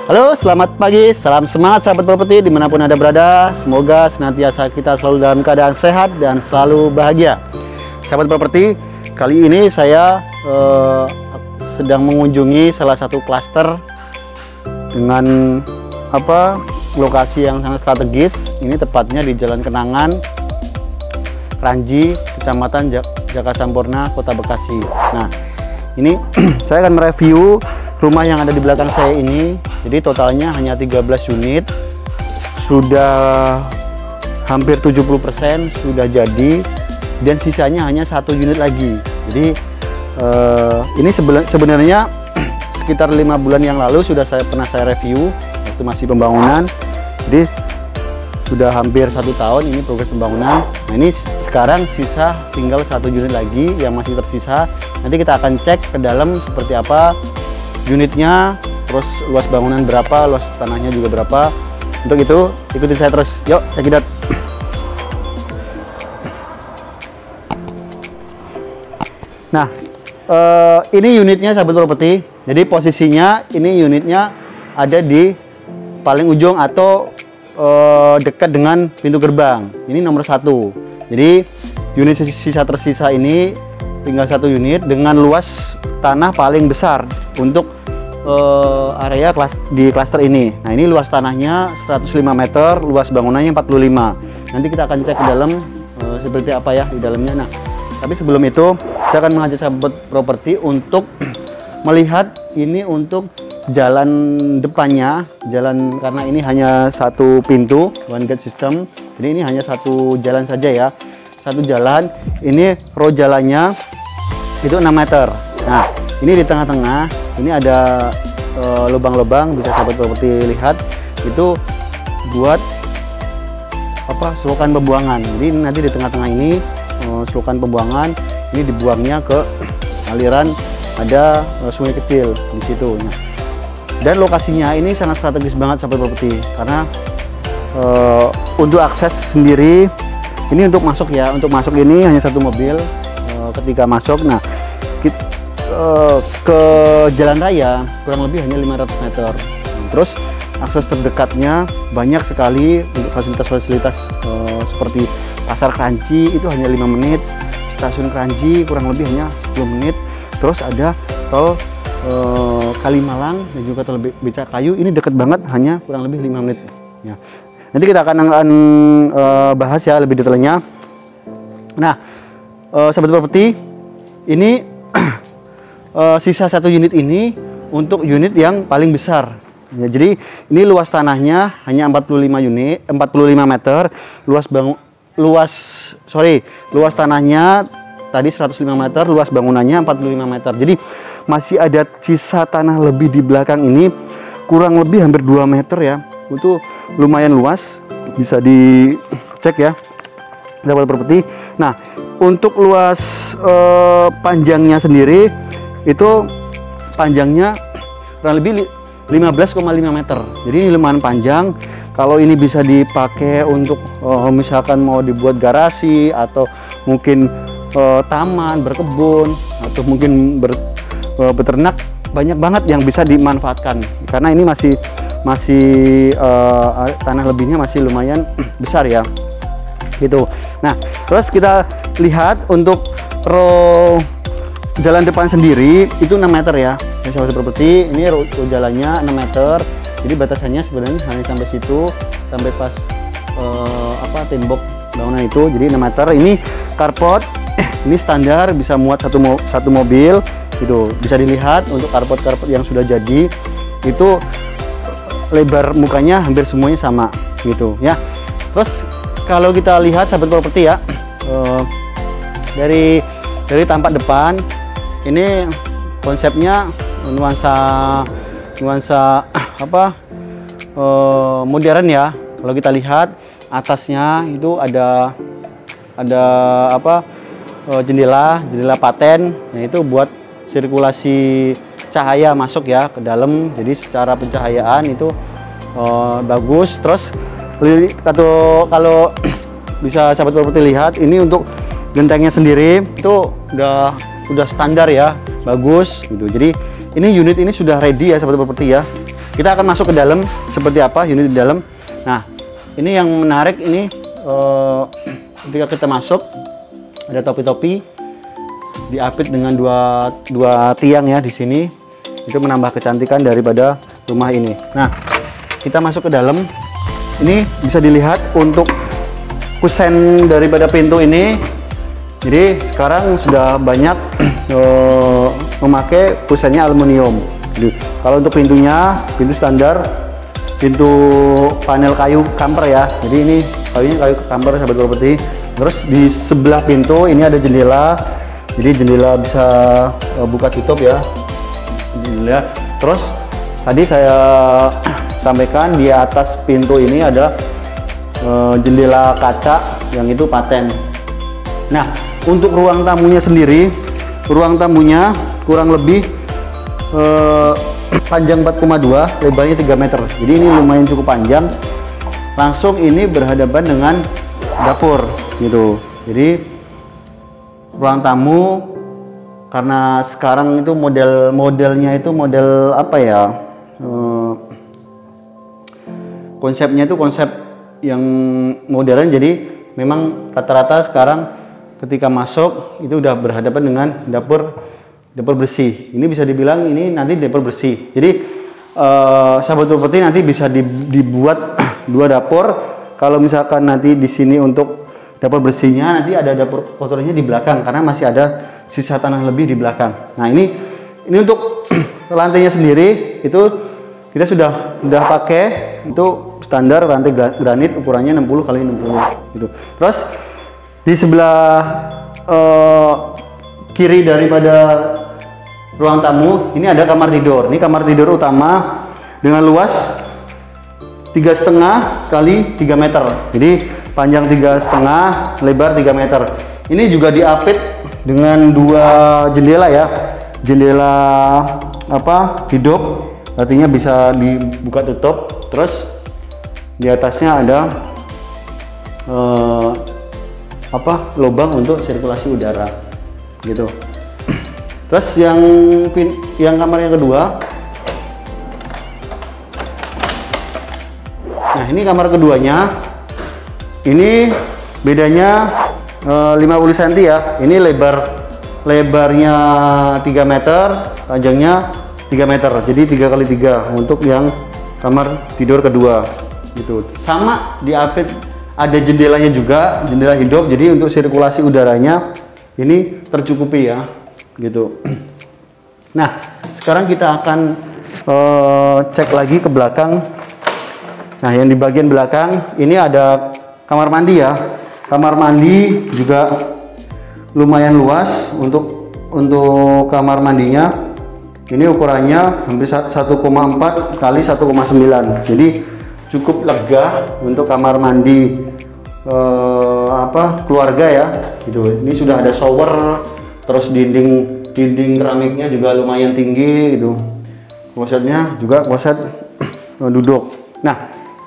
Halo, selamat pagi, salam semangat sahabat properti dimanapun Anda berada. Semoga senantiasa kita selalu dalam keadaan sehat dan selalu bahagia. Sahabat properti, kali ini saya sedang mengunjungi salah satu klaster dengan lokasi yang sangat strategis. Ini tepatnya di Jalan Kenangan, Kranji, Kecamatan Jakasampurna, Kota Bekasi. Nah, ini saya akan mereview rumah yang ada di belakang saya ini. Jadi totalnya hanya 13 unit, sudah hampir 70% sudah jadi, dan sisanya hanya 1 unit lagi. Jadi ini sebenarnya sekitar 5 bulan yang lalu sudah pernah saya review waktu masih pembangunan. Jadi sudah hampir 1 tahun ini progres pembangunan. Nah, ini sekarang sisa tinggal 1 unit lagi yang masih tersisa. Nanti kita akan cek ke dalam seperti apa unitnya, terus luas bangunan berapa, luas tanahnya juga berapa. Untuk itu ikuti saya terus, yuk check it out. Nah, ini unitnya sahabat properti. Jadi posisinya ini unitnya ada di paling ujung atau dekat dengan pintu gerbang. Ini nomor 1. Jadi unit sisa tersisa ini tinggal 1 unit dengan luas tanah paling besar untuk area di klaster ini. Nah, ini luas tanahnya 105 meter, luas bangunannya 45. Nanti kita akan cek ke dalam seperti apa ya di dalamnya. Nah, tapi sebelum itu saya akan mengajak sahabat properti untuk melihat ini untuk jalan depannya, karena ini hanya 1 pintu, one gate system. Jadi ini hanya 1 jalan saja ya, 1 jalan. Ini row jalannya itu 6 meter. Nah, ini di tengah-tengah ini ada lubang-lubang, bisa sahabat properti lihat, itu buat selokan pembuangan. Jadi nanti di tengah-tengah ini selokan pembuangan, ini dibuangnya ke aliran, ada sungai kecil di situ. Nah, dan lokasinya ini sangat strategis banget sahabat properti, karena untuk akses sendiri ini untuk masuk ya, untuk masuk ini hanya 1 mobil ketika masuk. Nah, ke jalan raya kurang lebih hanya 500 meter. Terus akses terdekatnya banyak sekali untuk fasilitas-fasilitas seperti pasar Kranji itu hanya 5 menit, stasiun Kranji kurang lebih hanya 10 menit. Terus ada tol Kalimalang dan juga tol Becakayu, ini dekat banget, hanya kurang lebih 5 menit ya. Nanti kita akan bahas ya lebih detailnya. Nah, sahabat properti, ini sisa 1 unit ini untuk unit yang paling besar ya. Jadi ini luas tanahnya hanya 45 meter, luas tanahnya tadi 105 meter, luas bangunannya 45 meter. Jadi masih ada sisa tanah lebih di belakang ini, kurang lebih hampir 2 meter ya. Itu lumayan luas, bisa dicek ya sahabat properti. Nah, untuk luas panjangnya sendiri itu panjangnya kurang lebih 15,5 meter. Jadi ini lumayan panjang. Kalau ini bisa dipakai untuk misalkan mau dibuat garasi, atau mungkin taman, berkebun, atau mungkin beternak, banyak banget yang bisa dimanfaatkan. Karena ini masih tanah lebihnya masih lumayan besar ya. Gitu. Nah, terus kita lihat untuk row jalan depan sendiri itu 6 meter ya. Sahabat properti, ini row jalannya 6 meter. Jadi batasannya sebenarnya hanya sampai situ, sampai pas tembok bangunan itu. Jadi 6 meter. Ini carport, ini standar bisa muat satu mobil. Itu bisa dilihat untuk carport yang sudah jadi, itu lebar mukanya hampir semuanya sama gitu ya. Terus kalau kita lihat sahabat properti ya, dari tampak depan ini konsepnya nuansa modern ya. Kalau kita lihat atasnya itu ada jendela paten. Nah, itu buat sirkulasi cahaya masuk ya ke dalam. Jadi secara pencahayaan itu bagus. Terus kalau bisa sahabat properti lihat, ini untuk gentengnya sendiri itu udah standar ya, bagus gitu. Jadi ini unit ini sudah ready ya sahabat properti ya. kita akan masuk ke dalam seperti apa unit di dalam. Nah, ini yang menarik ini ketika kita masuk ada topi-topi diapit dengan dua tiang ya di sini. Itu menambah kecantikan daripada rumah ini. Nah, kita masuk ke dalam. Ini bisa dilihat untuk kusen daripada pintu ini. Jadi sekarang sudah banyak memakai kusennya aluminium. Jadi, kalau untuk pintunya, pintu standar, pintu panel kayu kamper ya. Jadi ini kayunya kayu kamper sahabat properti. Terus di sebelah pintu ini ada jendela. Jadi jendela bisa buka tutup ya. Jendela. Terus tadi saya sampaikan di atas pintu ini ada jendela kaca yang itu paten. Nah, untuk ruang tamunya sendiri, ruang tamunya kurang lebih panjang 4,2, lebarnya 3 meter. Jadi ini lumayan cukup panjang. Langsung ini berhadapan dengan dapur gitu. Jadi ruang tamu, karena sekarang itu modelnya itu model apa ya? Konsepnya itu konsep yang modern. Jadi memang rata-rata sekarang ketika masuk itu udah berhadapan dengan dapur bersih. Ini bisa dibilang ini nanti dapur bersih. Jadi sahabat properti nanti bisa dibuat 2 dapur. Kalau misalkan nanti di sini untuk dapur bersihnya, nanti ada dapur kotornya di belakang karena masih ada sisa tanah lebih di belakang. Nah, ini untuk lantainya sendiri itu kita sudah pakai itu standar lantai granit ukurannya 60 x 60 gitu. Terus di sebelah kiri daripada ruang tamu ini ada kamar tidur. Ini kamar tidur utama dengan luas 3,5 kali 3 meter. Jadi panjang 3,5, lebar 3 meter. Ini juga diapit dengan 2 jendela ya. Jendela hidup, artinya bisa dibuka tutup. Terus di atasnya ada lubang untuk sirkulasi udara gitu. Terus yang kamar yang kedua, nah ini kamar keduanya, ini bedanya 50 cm ya. Ini lebarnya 3 meter, panjangnya 3 meter, jadi 3 kali 3 untuk yang kamar tidur kedua gitu. Sama diapit, ada jendelanya juga, jendela hidup, jadi untuk sirkulasi udaranya ini tercukupi ya gitu. Nah, sekarang kita akan cek lagi ke belakang. Nah, yang di bagian belakang ini ada kamar mandi ya. Kamar mandi juga lumayan luas untuk kamar mandinya. Ini ukurannya hampir 1,4 kali 1,9. Jadi cukup lega untuk kamar mandi keluarga ya gitu. Ini sudah ada shower, terus dinding keramiknya juga lumayan tinggi gitu. Klosetnya juga kloset duduk. Nah,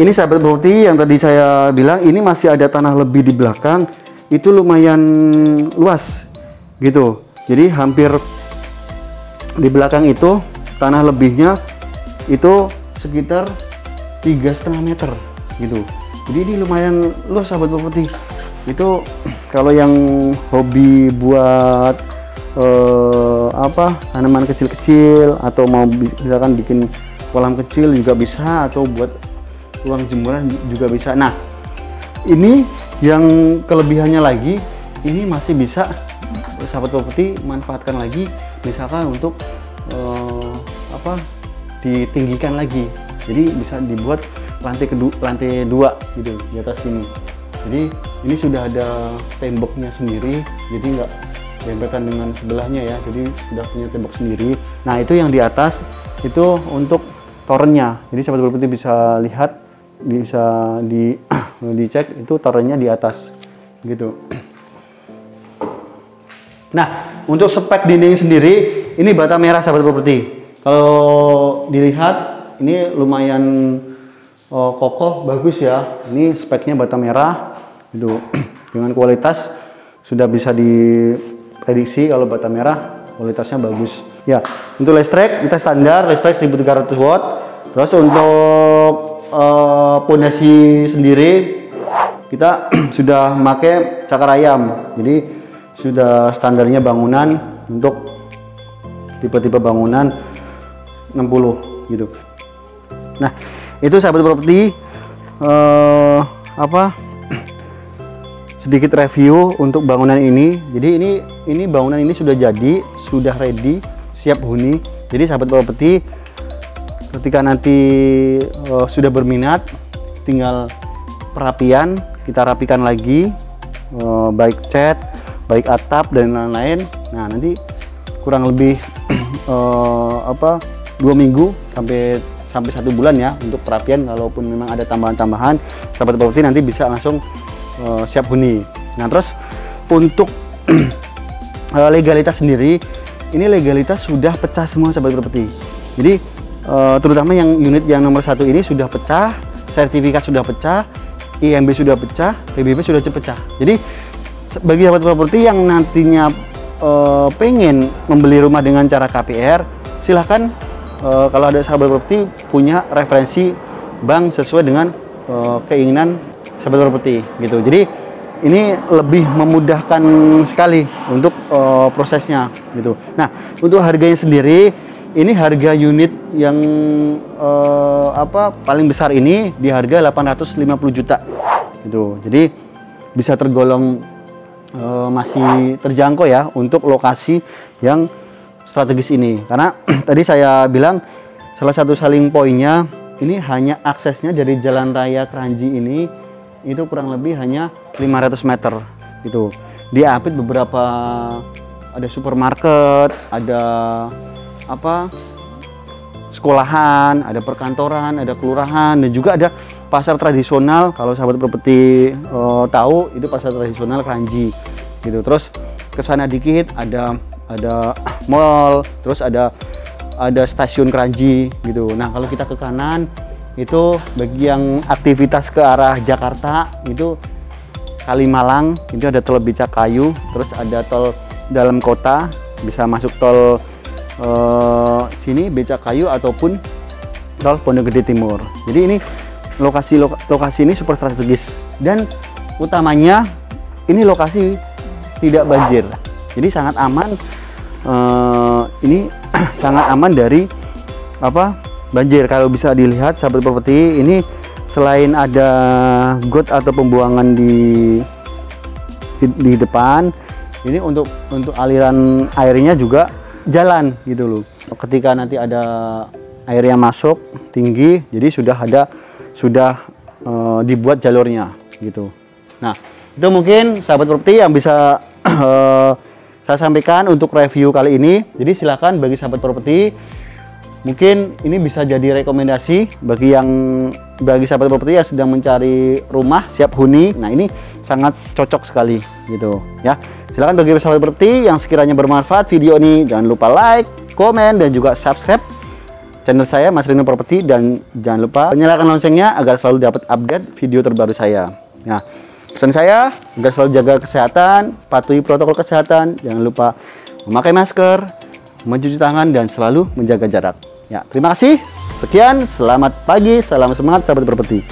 ini sahabat properti yang tadi saya bilang, ini masih ada tanah lebih di belakang, itu lumayan luas gitu. Jadi hampir di belakang itu tanah lebihnya itu sekitar 3,5 meter gitu. Jadi ini lumayan luas sahabat properti. Itu kalau yang hobi buat tanaman kecil-kecil atau mau misalkan bikin kolam kecil juga bisa, atau buat ruang jemuran juga bisa. Nah, ini yang kelebihannya lagi, ini masih bisa sahabat properti manfaatkan lagi, misalkan untuk ditinggikan lagi. Jadi bisa dibuat lantai 2 gitu di atas sini. Jadi ini sudah ada temboknya sendiri, jadi nggak dempetan dengan sebelahnya ya. Jadi sudah punya tembok sendiri. Nah, itu yang di atas itu untuk torennya. Jadi sahabat properti bisa lihat, bisa dicek itu torennya di atas gitu. Nah, untuk spek dinding sendiri ini bata merah sahabat properti. Kalau dilihat ini lumayan kokoh, bagus ya. Ini speknya bata merah gitu. Dengan kualitas sudah bisa diprediksi kalau bata merah kualitasnya bagus. Ya, untuk listrik kita standar listrik 1300 watt. Terus untuk pondasi sendiri kita sudah memakai cakar ayam. Jadi sudah standarnya bangunan untuk tipe-tipe bangunan 60 gitu. Nah, itu sahabat properti sedikit review untuk bangunan ini. Jadi ini bangunan ini sudah jadi, sudah ready, siap huni. Jadi sahabat properti ketika nanti sudah berminat, tinggal perapian, kita rapikan lagi, baik cat, baik atap dan lain-lain. Nah, nanti kurang lebih 2 minggu sampai 1 bulan ya untuk perapian. Kalaupun memang ada tambahan-tambahan, sahabat properti nanti bisa langsung siap huni. Nah, terus untuk legalitas sendiri, ini legalitas sudah pecah semua sahabat properti. Jadi terutama yang unit yang nomor 1 ini sudah pecah, sertifikat sudah pecah, IMB sudah pecah, PBB sudah pecah. Jadi bagi sahabat properti yang nantinya pengen membeli rumah dengan cara KPR, silahkan kalau ada sahabat properti punya referensi bank sesuai dengan keinginan sahabat properti gitu. Jadi ini lebih memudahkan sekali untuk prosesnya gitu. Nah, untuk harganya sendiri, ini harga unit yang paling besar ini di harga 850 juta gitu. Jadi bisa tergolong masih terjangkau ya untuk lokasi yang strategis ini. Karena tadi saya bilang salah satu selling pointnya ini hanya aksesnya dari Jalan Raya Kranji ini itu kurang lebih hanya 500 meter gitu. Diapit beberapa, ada supermarket, ada sekolahan, ada perkantoran, ada kelurahan, dan juga ada pasar tradisional. Kalau sahabat properti tahu, itu pasar tradisional Kranji gitu. Terus ke sana dikit ada mall, terus ada stasiun Kranji gitu. Nah, kalau kita ke kanan itu bagi yang aktivitas ke arah Jakarta itu Kalimalang, itu ada tol Becakayu, terus ada tol dalam kota, bisa masuk tol sini Becakayu ataupun tol Pondok Gede Timur. Jadi ini lokasi ini super strategis, dan utamanya ini lokasi tidak banjir. Jadi sangat aman. Ini sangat aman dari banjir. Kalau bisa dilihat sahabat properti, ini selain ada got atau pembuangan di depan, ini untuk aliran airnya juga jalan gitu loh. Ketika nanti ada air yang masuk tinggi, jadi sudah dibuat jalurnya gitu. Nah, itu mungkin sahabat properti yang bisa saya sampaikan untuk review kali ini. Jadi silakan bagi sahabat properti, mungkin ini bisa jadi rekomendasi bagi sahabat properti yang sedang mencari rumah siap huni. Nah, ini sangat cocok sekali gitu ya. Silakan bagi sahabat properti yang sekiranya bermanfaat video ini, jangan lupa like, komen, dan juga subscribe channel saya Mas Rino Property, dan jangan lupa nyalakan loncengnya agar selalu dapat update video terbaru saya. Nah, pesan saya agar selalu jaga kesehatan, patuhi protokol kesehatan, jangan lupa memakai masker, mencuci tangan, dan selalu menjaga jarak. Ya, terima kasih. Sekian, selamat pagi, salam semangat sahabat properti.